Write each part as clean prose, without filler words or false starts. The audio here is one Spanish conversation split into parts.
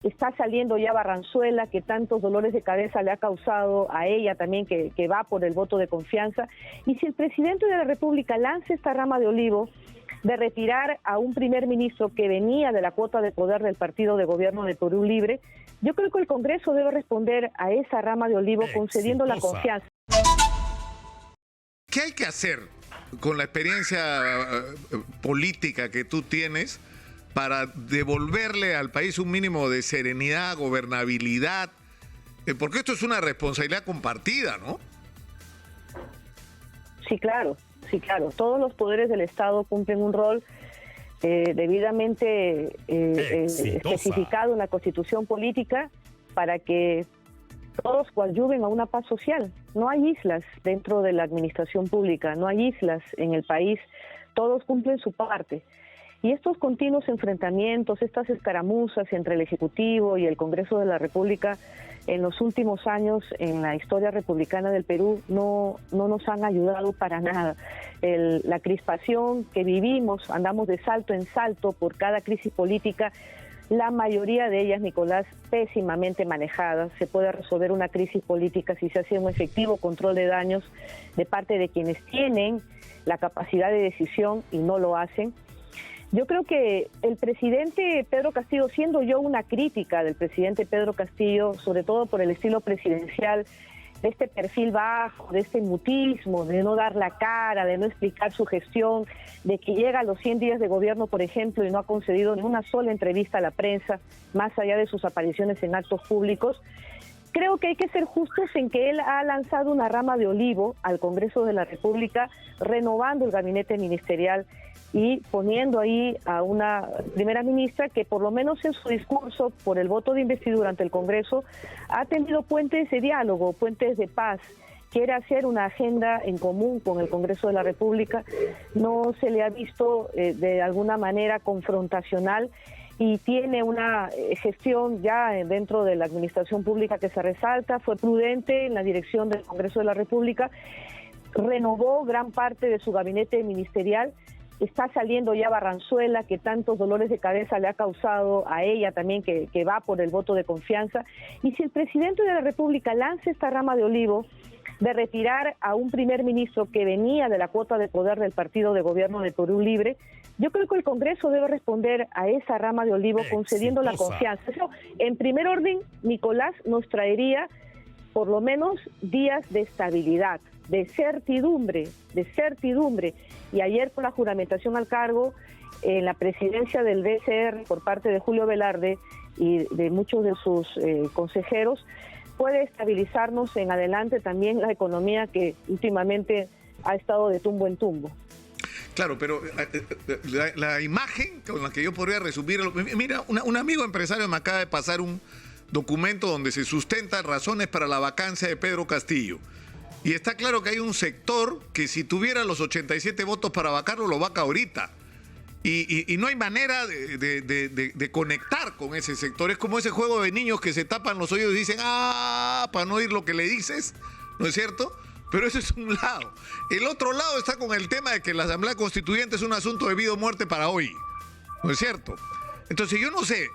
Está saliendo ya Barranzuela, que tantos dolores de cabeza le ha causado a ella también, que va por el voto de confianza. Y si el presidente de la República lanza esta rama de olivo de retirar a un primer ministro que venía de la cuota de poder del partido de gobierno de Perú Libre, yo creo que el Congreso debe responder a esa rama de olivo concediendo la confianza. ¿Qué hay que hacer con la experiencia política que tú tienes para devolverle al país un mínimo de serenidad, gobernabilidad? Porque esto es una responsabilidad compartida, ¿no? Sí, claro. Todos los poderes del Estado cumplen un rol debidamente especificado en la Constitución política para que todos coadyuven a una paz social. No hay islas dentro de la administración pública, no hay islas en el país, todos cumplen su parte. Y estos continuos enfrentamientos, estas escaramuzas entre el Ejecutivo y el Congreso de la República en los últimos años en la historia republicana del Perú no nos han ayudado para nada. La crispación que vivimos, andamos de salto en salto por cada crisis política, la mayoría de ellas, Nicolás, pésimamente manejadas. Se puede resolver una crisis política si se hace un efectivo control de daños de parte de quienes tienen la capacidad de decisión y no lo hacen. Yo creo que el presidente Pedro Castillo, siendo yo una crítica del presidente Pedro Castillo, sobre todo por el estilo presidencial, de este perfil bajo, de este mutismo, de no dar la cara, de no explicar su gestión, de que llega a los 100 días de gobierno, por ejemplo, y no ha concedido ni una sola entrevista a la prensa, más allá de sus apariciones en actos públicos. Creo que hay que ser justos en que él ha lanzado una rama de olivo al Congreso de la República, renovando el gabinete ministerial y poniendo ahí a una primera ministra que por lo menos en su discurso por el voto de investidura ante el Congreso ha tenido puentes de diálogo, puentes de paz, quiere hacer una agenda en común con el Congreso de la República, no se le ha visto de alguna manera confrontacional y tiene una gestión ya dentro de la administración pública que se resalta, fue prudente en la dirección del Congreso de la República, renovó gran parte de su gabinete ministerial. Está saliendo ya Barranzuela, que tantos dolores de cabeza le ha causado a ella también, que va por el voto de confianza. Y si el presidente de la República lanza esta rama de olivo de retirar a un primer ministro que venía de la cuota de poder del partido de gobierno de Perú Libre, yo creo que el Congreso debe responder a esa rama de olivo concediendo la confianza. Eso, en primer orden, Nicolás, nos traería por lo menos días de estabilidad, de certidumbre. Y ayer con la juramentación al cargo, en la presidencia del BCR por parte de Julio Velarde y de muchos de sus consejeros, puede estabilizarnos en adelante también la economía que últimamente ha estado de tumbo en tumbo. Claro, pero la imagen con la que yo podría resumirlo, mira, un amigo empresario me acaba de pasar un documento donde se sustentan razones para la vacancia de Pedro Castillo. Y está claro que hay un sector que si tuviera los 87 votos para vacarlo, lo vaca ahorita. Y no hay manera de conectar con ese sector. Es como ese juego de niños que se tapan los oídos y dicen, para no oír lo que le dices, ¿no es cierto? Pero ese es un lado. El otro lado está con el tema de que la Asamblea Constituyente es un asunto de vida o muerte para hoy, ¿no es cierto? Entonces yo no sé,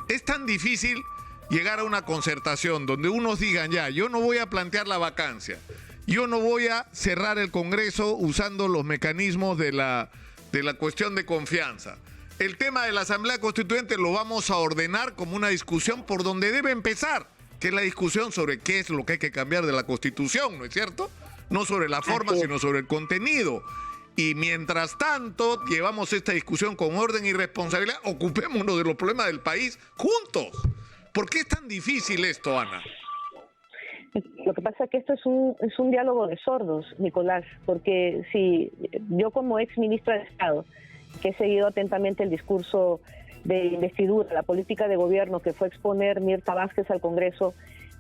es tan difícil llegar a una concertación donde unos digan ya, yo no voy a plantear la vacancia, yo no voy a cerrar el Congreso usando los mecanismos de la cuestión de confianza. El tema de la Asamblea Constituyente lo vamos a ordenar como una discusión por donde debe empezar, que es la discusión sobre qué es lo que hay que cambiar de la Constitución, ¿no es cierto? No sobre la forma, sino sobre el contenido. Y mientras tanto, llevamos esta discusión con orden y responsabilidad, ocupémonos de los problemas del país juntos. ¿Por qué es tan difícil esto, Ana? Lo que pasa es que esto es un diálogo de sordos, Nicolás, porque si yo como ex ministra de Estado, que he seguido atentamente el discurso de investidura, la política de gobierno que fue exponer Mirta Vázquez al Congreso,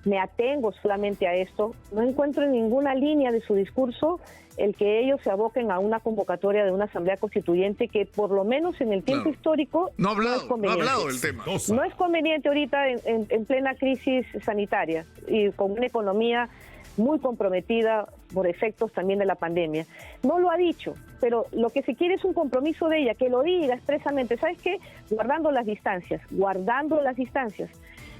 me atengo solamente a esto, no encuentro en ninguna línea de su discurso el que ellos se aboquen a una convocatoria de una asamblea constituyente que por lo menos en el tiempo histórico no ha hablado del tema. No es conveniente ahorita en plena crisis sanitaria y con una economía muy comprometida por efectos también de la pandemia. No lo ha dicho, pero lo que se quiere es un compromiso de ella, que lo diga expresamente. ¿Sabes qué? Guardando las distancias.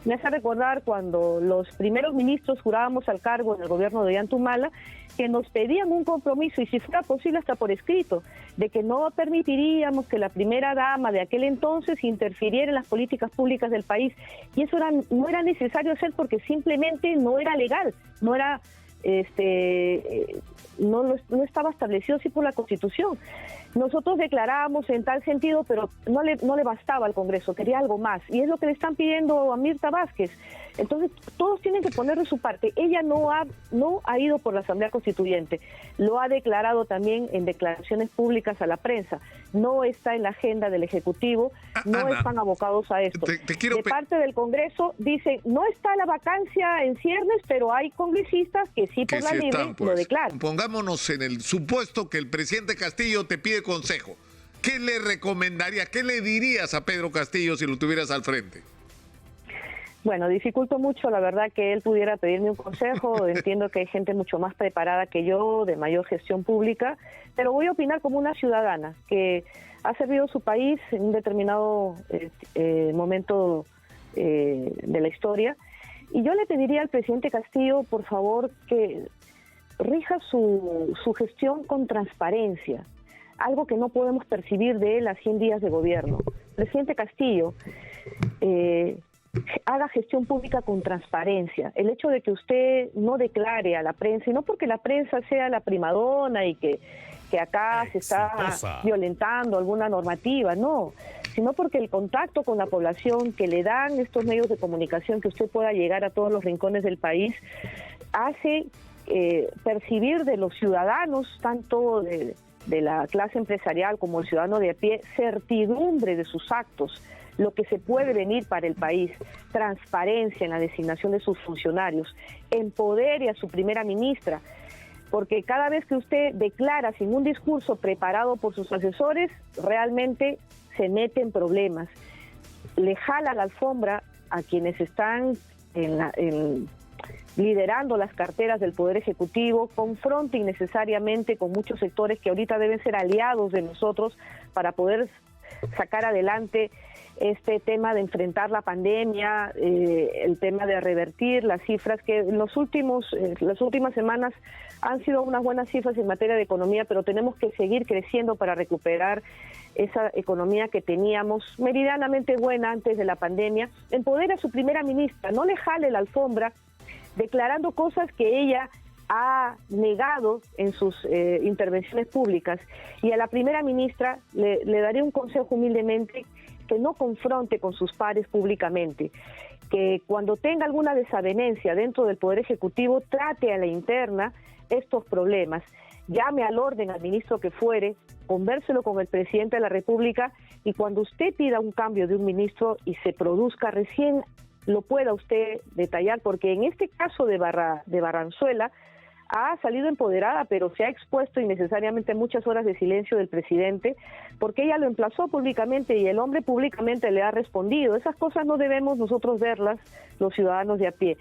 Me hace recordar cuando los primeros ministros jurábamos al cargo en el gobierno de Ollantumala, que nos pedían un compromiso, y si fuera posible hasta por escrito, de que no permitiríamos que la primera dama de aquel entonces interfiriera en las políticas públicas del país. Y eso no era necesario hacer porque simplemente no era legal, no era no estaba establecido así por la Constitución. Nosotros declarábamos en tal sentido, pero no le bastaba al Congreso, quería algo más, y es lo que le están pidiendo a Mirta Vázquez. Entonces, todos tienen que poner de su parte. Ella no ha ido por la Asamblea Constituyente, lo ha declarado también en declaraciones públicas a la prensa. No está en la agenda del Ejecutivo, no Ana, están abocados a esto. De parte del Congreso dicen, no está la vacancia en ciernes, pero hay congresistas que sí por la libre lo declaran. Pongámonos en el supuesto que el presidente Castillo te pide consejo. ¿Qué le recomendarías, qué le dirías a Pedro Castillo si lo tuvieras al frente? Bueno, dificulto mucho, la verdad, que él pudiera pedirme un consejo. Entiendo que hay gente mucho más preparada que yo, de mayor gestión pública, pero voy a opinar como una ciudadana que ha servido a su país en un determinado momento de la historia. Y yo le pediría al presidente Castillo, por favor, que rija su gestión con transparencia, algo que no podemos percibir de él a 100 días de gobierno. Presidente Castillo, haga gestión pública con transparencia. El hecho de que usted no declare a la prensa, y no porque la prensa sea la primadona y que acá se está violentando alguna normativa, no, sino porque el contacto con la población que le dan estos medios de comunicación, que usted pueda llegar a todos los rincones del país, hace percibir de los ciudadanos, tanto de la clase empresarial como el ciudadano de a pie, certidumbre de sus actos, lo que se puede venir para el país, transparencia en la designación de sus funcionarios, empodere a su primera ministra, porque cada vez que usted declara sin un discurso preparado por sus asesores, realmente se mete en problemas. Le jala la alfombra a quienes están liderando las carteras del Poder Ejecutivo, confronta innecesariamente con muchos sectores que ahorita deben ser aliados de nosotros para poder sacar adelante este tema de enfrentar la pandemia, el tema de revertir las cifras que en las últimas semanas han sido unas buenas cifras en materia de economía, pero tenemos que seguir creciendo para recuperar esa economía que teníamos meridianamente buena antes de la pandemia. Empodera a su primera ministra, no le jale la alfombra declarando cosas que ella ha negado en sus intervenciones públicas. Y a la primera ministra le daré un consejo humildemente, que no confronte con sus pares públicamente, que cuando tenga alguna desavenencia dentro del Poder Ejecutivo trate a la interna estos problemas, llame al orden al ministro que fuere, convérselo con el presidente de la República, y cuando usted pida un cambio de un ministro y se produzca, recién lo pueda usted detallar, porque en este caso de Barranzuela ha salido empoderada, pero se ha expuesto innecesariamente muchas horas de silencio del presidente, porque ella lo emplazó públicamente y el hombre públicamente le ha respondido. Esas cosas no debemos nosotros verlas, los ciudadanos de a pie.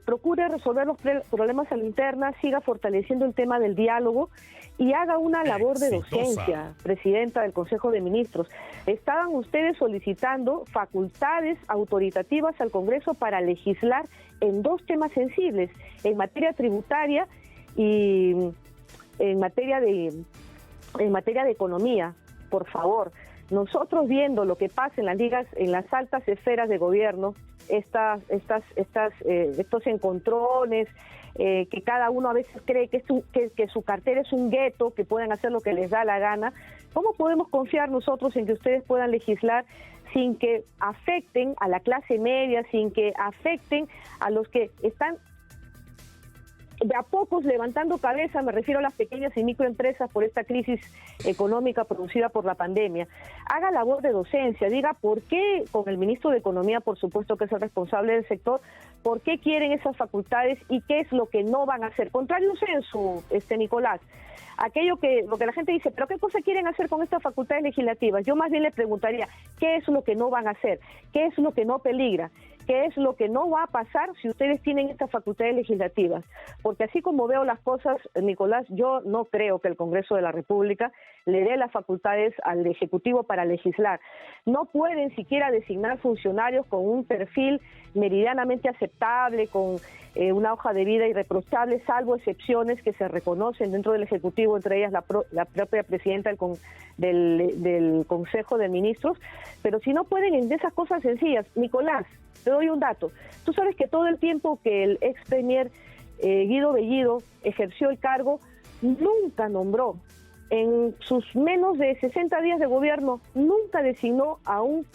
Procure resolver los problemas a la interna, siga fortaleciendo el tema del diálogo y haga una labor de docencia, presidenta del Consejo de Ministros. Estaban ustedes solicitando facultades autoritativas al Congreso para legislar en dos temas sensibles, en materia tributaria y en materia de economía. Por favor, nosotros viendo lo que pasa en las ligas, en las altas esferas de gobierno, estos encontrones, que cada uno a veces cree que su cartera es un gueto, que pueden hacer lo que les da la gana. ¿Cómo podemos confiar nosotros en que ustedes puedan legislar sin que afecten a la clase media, sin que afecten a los que están de a pocos levantando cabeza? Me refiero a las pequeñas y microempresas por esta crisis económica producida por la pandemia. Haga labor de docencia, diga por qué, con el ministro de Economía, por supuesto que es el responsable del sector, por qué quieren esas facultades y qué es lo que no van a hacer. Contrario a un censo, Nicolás, lo que la gente dice, pero ¿qué cosa quieren hacer con estas facultades legislativas? Yo más bien le preguntaría, ¿qué es lo que no van a hacer? ¿Qué es lo que no peligra? qué es lo que no va a pasar si ustedes tienen estas facultades legislativas. Porque así como veo las cosas, Nicolás, yo no creo que el Congreso de la República le dé las facultades al Ejecutivo para legislar. No pueden siquiera designar funcionarios con un perfil meridianamente aceptable, con una hoja de vida irreprochable, salvo excepciones que se reconocen dentro del Ejecutivo, entre ellas la propia presidenta del Consejo de Ministros. Pero si no pueden en esas cosas sencillas, Nicolás, te doy un dato. Tú sabes que todo el tiempo que el ex premier Guido Bellido ejerció el cargo, nunca nombró, en sus menos de 60 días de gobierno, nunca designó a un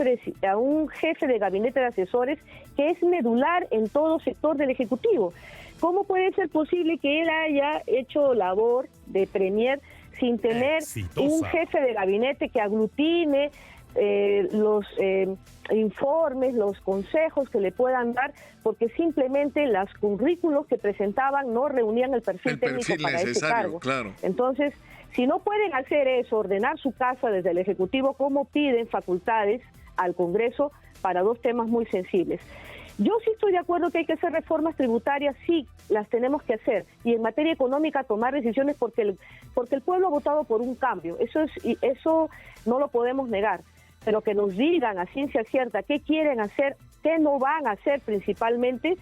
jefe de gabinete de asesores que es medular en todo sector del Ejecutivo. ¿Cómo puede ser posible que él haya hecho labor de premier sin tener un jefe de gabinete que aglutine los informes, los consejos que le puedan dar, porque simplemente los currículos que presentaban no reunían el perfil técnico para ese cargo? Claro. Entonces, si no pueden hacer eso, ordenar su casa desde el Ejecutivo, ¿cómo piden facultades al Congreso para dos temas muy sensibles? Yo sí estoy de acuerdo que hay que hacer reformas tributarias, sí, las tenemos que hacer. Y en materia económica tomar decisiones porque el pueblo ha votado por un cambio. Eso no lo podemos negar. Pero que nos digan a ciencia cierta qué quieren hacer, qué no van a hacer principalmente,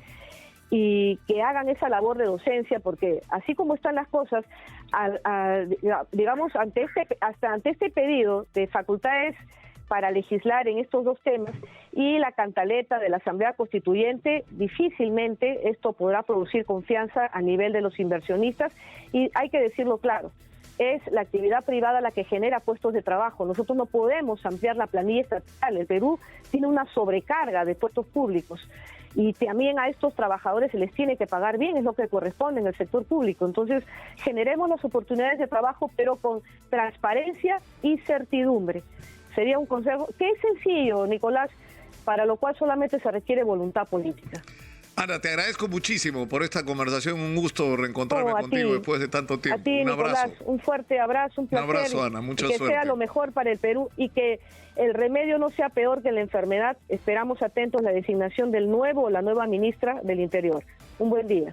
y que hagan esa labor de docencia, porque así como están las cosas, digamos, ante este pedido de facultades para legislar en estos dos temas y la cantaleta de la Asamblea Constituyente, difícilmente esto podrá producir confianza a nivel de los inversionistas, y hay que decirlo claro, es la actividad privada la que genera puestos de trabajo. Nosotros no podemos ampliar la planilla estatal. El Perú tiene una sobrecarga de puestos públicos y también a estos trabajadores se les tiene que pagar bien, es lo que corresponde en el sector público. Entonces, generemos las oportunidades de trabajo, pero con transparencia y certidumbre. Sería un consejo que es sencillo, Nicolás, para lo cual solamente se requiere voluntad política. Ana, te agradezco muchísimo por esta conversación. Un gusto reencontrarme contigo después de tanto tiempo. A ti, un abrazo. Nicolás, un fuerte abrazo, un placer. Un abrazo, Ana. Mucha suerte. Que sea lo mejor para el Perú y que el remedio no sea peor que la enfermedad. Esperamos atentos la designación del nuevo o la nueva ministra del Interior. Un buen día.